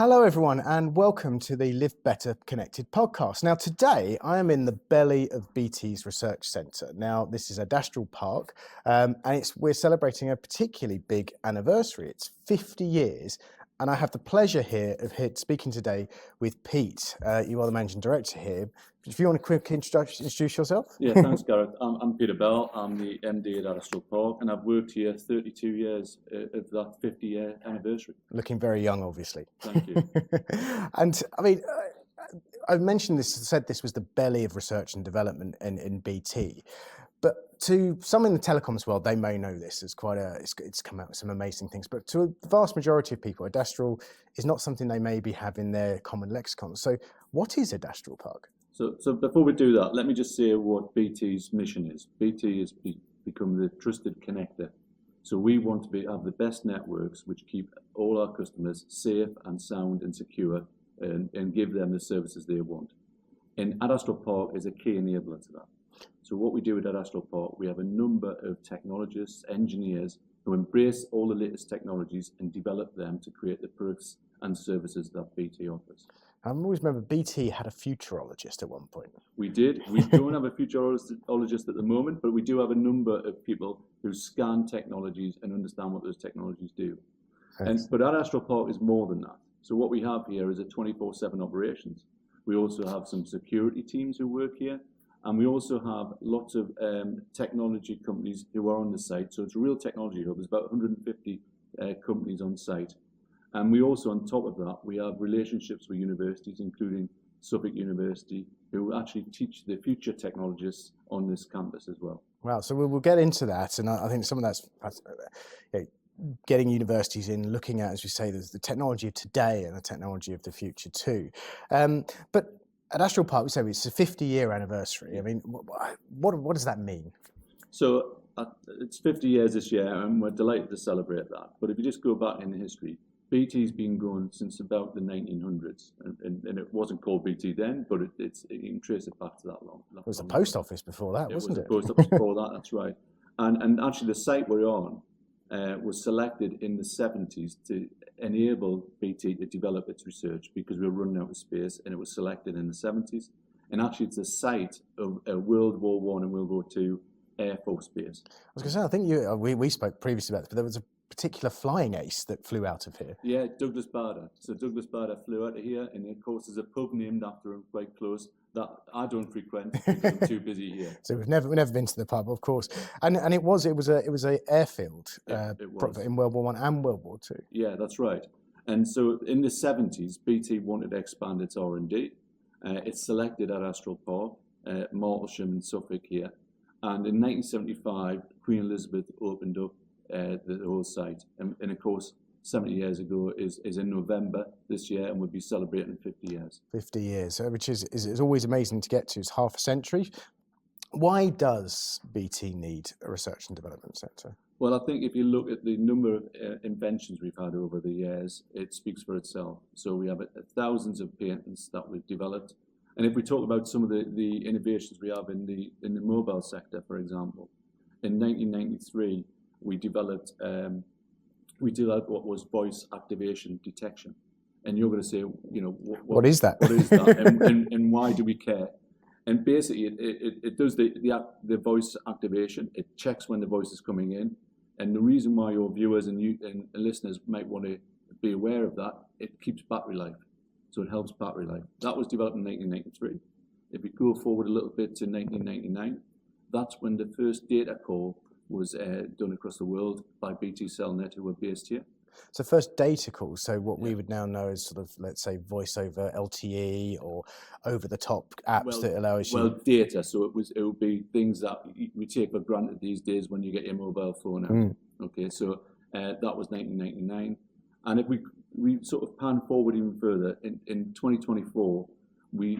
Hello, everyone, and welcome to the Live Better Connected podcast. Now, today I am in the belly of BT's research centre. Now, this is Adastral Park, and we're celebrating a particularly big anniversary. It's 50 years, and I have the pleasure here of speaking today with Pete. You are the managing director here. If you want a quick introduce yourself. Yeah, thanks, Gareth. I'm Peter Bell. I'm the MD at Adastral Park, and I've worked here 32 years of that 50-year anniversary. Looking very young, obviously. Thank you. And I mean, I mentioned this, said this was the belly of research and development in BT, but to some in the telecoms world, they may know this as it's come out with some amazing things, but to the vast majority of people, Adastral is not something they maybe have in their common lexicon. So what is Adastral Park? So before we do that, let me just say what BT's mission is. BT has become the trusted connector. So we want to have the best networks which keep all our customers safe and sound and secure and give them the services they want. And Adastral Park is a key enabler to that. So what we do at Adastral Park, we have a number of technologists, engineers who embrace all the latest technologies and develop them to create the products and services that BT offers. I always remember BT had a futurologist at one point. We did. We don't have a futurologist at the moment, but we do have a number of people who scan technologies and understand what those technologies do. But Adastral Park is more than that. So what we have here is a 24/7 operations. We also have some security teams who work here, and we also have lots of technology companies who are on the site. So it's a real technology hub. There's about 150 companies on site. And we also, on top of that, we have relationships with universities, including Suffolk University, who actually teach the future technologists on this campus as well. Wow, so we'll get into that, and I think some of that's getting universities in, looking at, as we say, there's the technology of today and the technology of the future too. But at Adastral Park, we say it's a 50-year anniversary. I mean, what does that mean? So it's 50 years this year, and we're delighted to celebrate that. But if you just go back in history, BT's been going since about the 1900s, and it wasn't called BT then, but you can trace it back to that long. It was the post office before that, wasn't it? It was the post office before that, that's right. And actually the site we're on was selected in the 70s to enable BT to develop its research because we were running out of space, and it was selected in the 70s. And actually it's a site of World War I and World War II Air Force base. I was going to say, I think we spoke previously about this, but there was a particular flying ace that flew out of here. Yeah, Douglas Bader. So Douglas Bader flew out of here, and of course there's a pub named after him quite close that I don't frequent because I'm too busy here. So we've never been to the pub, of course, and it was a airfield in World War I and World War II. Yeah, that's right. And so in the 70s, BT wanted to expand its R&D. It selected Adastral Park, Martlesham and Suffolk here, and in 1975, Queen Elizabeth opened up the whole site, and of course 70 years ago is in November this year, and we'll be celebrating 50 years. 50 years, which is always amazing to get to. It's half a century. Why does BT need a research and development centre? Well, I think if you look at the number of inventions we've had over the years, it speaks for itself. So we have thousands of patents that we've developed, and if we talk about some of the innovations we have in the mobile sector, for example, in 1993. We developed what was voice activation detection, and you're going to say, what is that? What is that, and why do we care? And basically, it does the voice activation. It checks when the voice is coming in, and the reason why your viewers and listeners might want to be aware of that, it keeps battery life, so it helps battery life. That was developed in 1993. If we go forward a little bit to 1999, that's when the first data call was done across the world by BT Cellnet, who were based here. So first data calls, so what we would now know as sort of, let's say, voice over LTE or over-the-top apps that allow you... Well, data, so it would be things that we take for granted these days when you get your mobile phone out. Okay, so that was 1999. And if we sort of pan forward even further, in 2024, we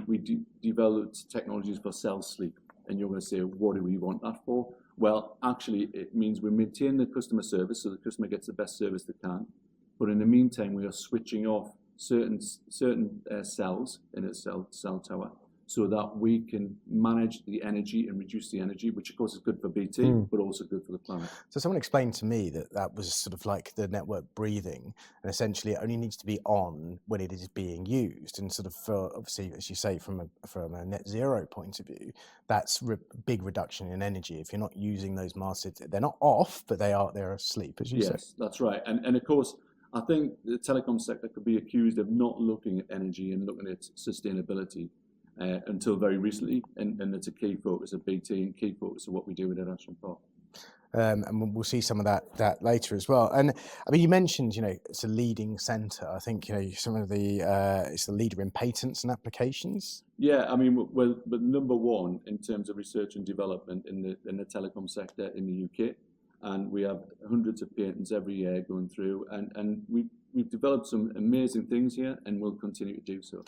developed technologies for cell sleep. And you're going to say, what do we want that for? Well, actually, it means we maintain the customer service so the customer gets the best service they can. But in the meantime, we are switching off certain cells in a cell tower so that we can manage the energy and reduce the energy, which of course is good for BT, but also good for the planet. So someone explained to me that that was sort of like the network breathing, and essentially it only needs to be on when it is being used. And sort of, for, obviously, as you say, from a net zero point of view, that's big reduction in energy. If you're not using those masts, they're not off, but they're asleep, as you say. Yes, that's right. And of course, I think the telecom sector could be accused of not looking at energy and looking at sustainability until very recently, and it's a key focus of BT and key focus of what we do at Adastral Park. And we'll see some of that later as well. And I mean, you mentioned, it's a leading centre. I think, some of it's the leader in patents and applications. Yeah, I mean, we're number one in terms of research and development in the telecom sector in the UK, and we have hundreds of patents every year going through, and we've developed some amazing things here, and we'll continue to do so.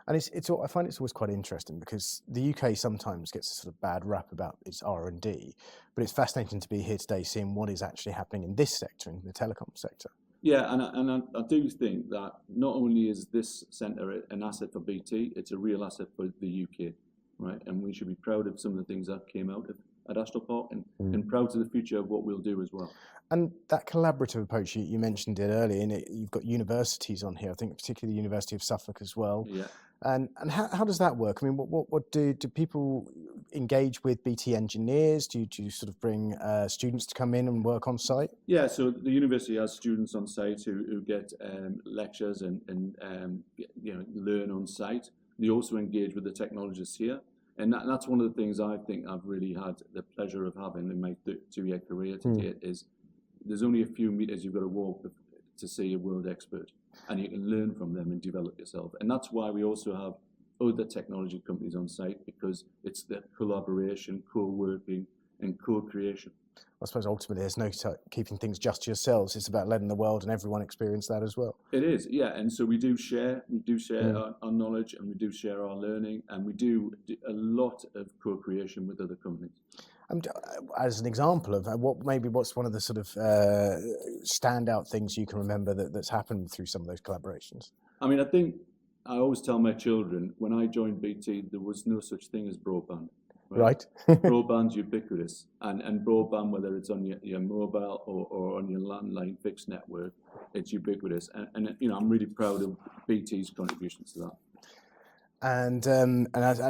And I find it's always quite interesting because the UK sometimes gets a sort of bad rap about its R&D, but it's fascinating to be here today seeing what is actually happening in this sector, in the telecom sector. Yeah, and I do think that not only is this centre an asset for BT, it's a real asset for the UK, right? And we should be proud of some of the things that came out of Adastral Park and proud to the future of what we'll do as well. And that collaborative approach, you mentioned it earlier, and you've got universities on here, I think particularly the University of Suffolk as well. Yeah. And how does that work? I mean, what do people engage with BT engineers? Do you sort of bring students to come in and work on site? Yeah, so the university has students on site who get lectures and learn on site. They also engage with the technologists here. And that's one of the things I think I've really had the pleasure of having in my 2-year career to date is there's only a few meters you've got to walk to see a world expert, and you can learn from them and develop yourself. And that's why we also have other technology companies on site, because it's the collaboration, co-working and co-creation. I suppose ultimately there's no keeping things just to yourselves. It's about letting the world and everyone experience that as well. It is, yeah. And so we do share our knowledge, and we do share our learning, and we do a lot of co-creation with other companies. As an example of what's one of the sort of standout things you can remember that's happened through some of those collaborations? I mean, I think I always tell my children, when I joined BT, there was no such thing as broadband. Right. Broadband's ubiquitous, and broadband, whether it's on your mobile or on your landline fixed network, it's ubiquitous. And I'm really proud of BT's contributions to that. And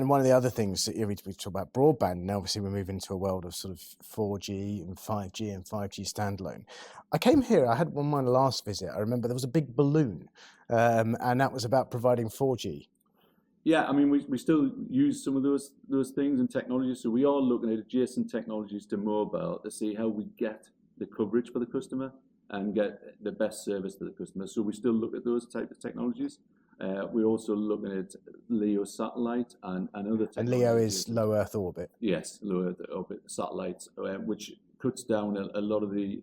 one of the other things we talk about broadband, and obviously we move into a world of sort of 4G and 5G and 5G standalone. I came here, I had on my last visit, I remember there was a big balloon, and that was about providing 4G. Yeah, I mean, we still use some of those things and technologies. So we are looking at adjacent technologies to mobile to see how we get the coverage for the customer and get the best service to the customer. So we still look at those types of technologies. We're also looking at LEO satellite and other technologies. And LEO is low Earth orbit. Yes, low Earth orbit satellites, which cuts down a lot of the,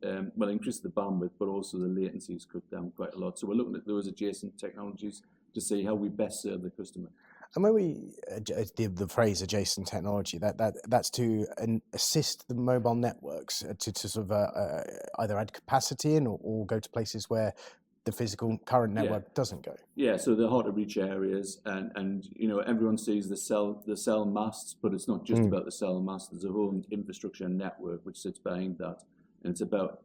increases the bandwidth, but also the latencies cut down quite a lot. So we're looking at those adjacent technologies to see how we best serve the customer. And when we the phrase adjacent technology, that's to assist the mobile networks to sort of either add capacity in or go to places where the physical current network doesn't go. Yeah, so the hard to reach areas, and everyone sees the cell masts, but it's not just about the cell masts. There's a whole infrastructure and network which sits behind that, and it's about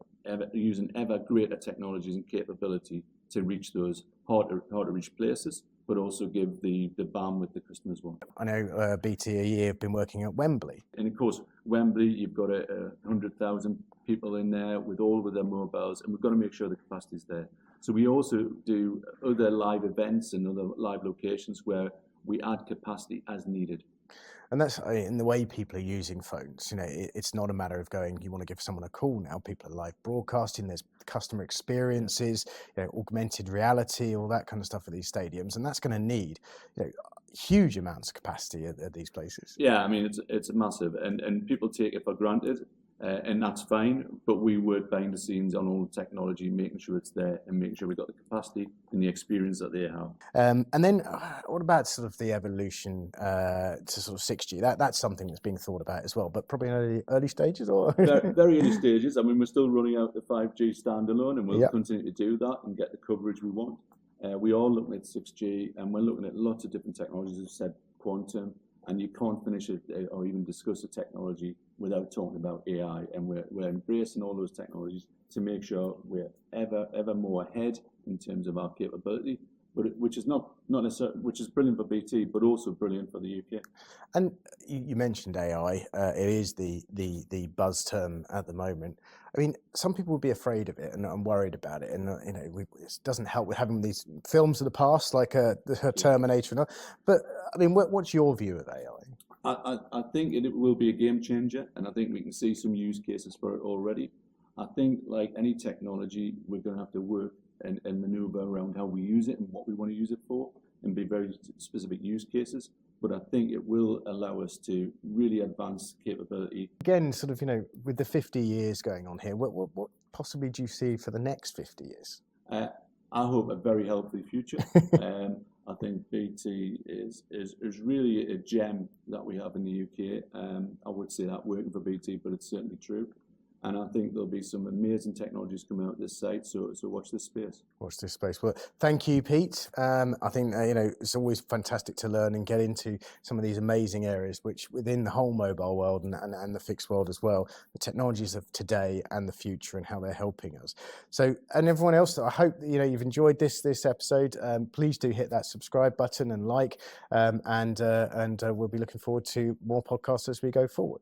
using ever greater technologies and capability to reach those hard to reach places, but also give the bandwidth the customers want. I know BT a year have been working at Wembley. And of course, Wembley, you've got 100,000 people in there with all of their mobiles, and we've got to make sure the capacity is there. So we also do other live events and other live locations where we add capacity as needed. And that's in the way people are using phones. It's not a matter of going, you want to give someone a call now. People are live broadcasting, there's customer experiences, augmented reality, all that kind of stuff at these stadiums. And that's going to need huge amounts of capacity at these places. Yeah, I mean, it's massive, and people take it for granted. And that's fine, but we work behind the scenes on all the technology, making sure it's there and making sure we've got the capacity and the experience that they have. And then what about sort of the evolution to sort of 6G? That's something that's being thought about as well, but probably in early stages? Or very early stages. I mean, we're still running out the 5G standalone, and we'll continue to do that and get the coverage we want. We are looking at 6G, and we're looking at lots of different technologies, as I said, quantum, and you can't finish it or even discuss a technology without talking about AI. And we're embracing all those technologies to make sure we're ever more ahead in terms of our capability, which is not necessarily, which is brilliant for BT, but also brilliant for the UK. And you mentioned AI. It is the buzz term at the moment. I mean, some people would be afraid of it and worried about it, and it doesn't help with having these films of the past like Terminator. And all. But I mean, what's your view of AI? I think it will be a game changer, and I think we can see some use cases for it already. I think, like any technology, we're going to have to work and maneuver around how we use it and what we want to use it for, and be very specific use cases. But I think it will allow us to really advance capability. Again, sort of, with the 50 years going on here, what possibly do you see for the next 50 years? I hope a very healthy future. I think BT is really a gem that we have in the UK. I would say that working for BT, but it's certainly true. And I think there'll be some amazing technologies coming out of this site. So watch this space. Watch this space. Well, thank you, Pete. I think it's always fantastic to learn and get into some of these amazing areas, which within the whole mobile world and the fixed world as well, the technologies of today and the future and how they're helping us. So, and everyone else, I hope you've enjoyed this episode. Please do hit that subscribe button and like, and we'll be looking forward to more podcasts as we go forward.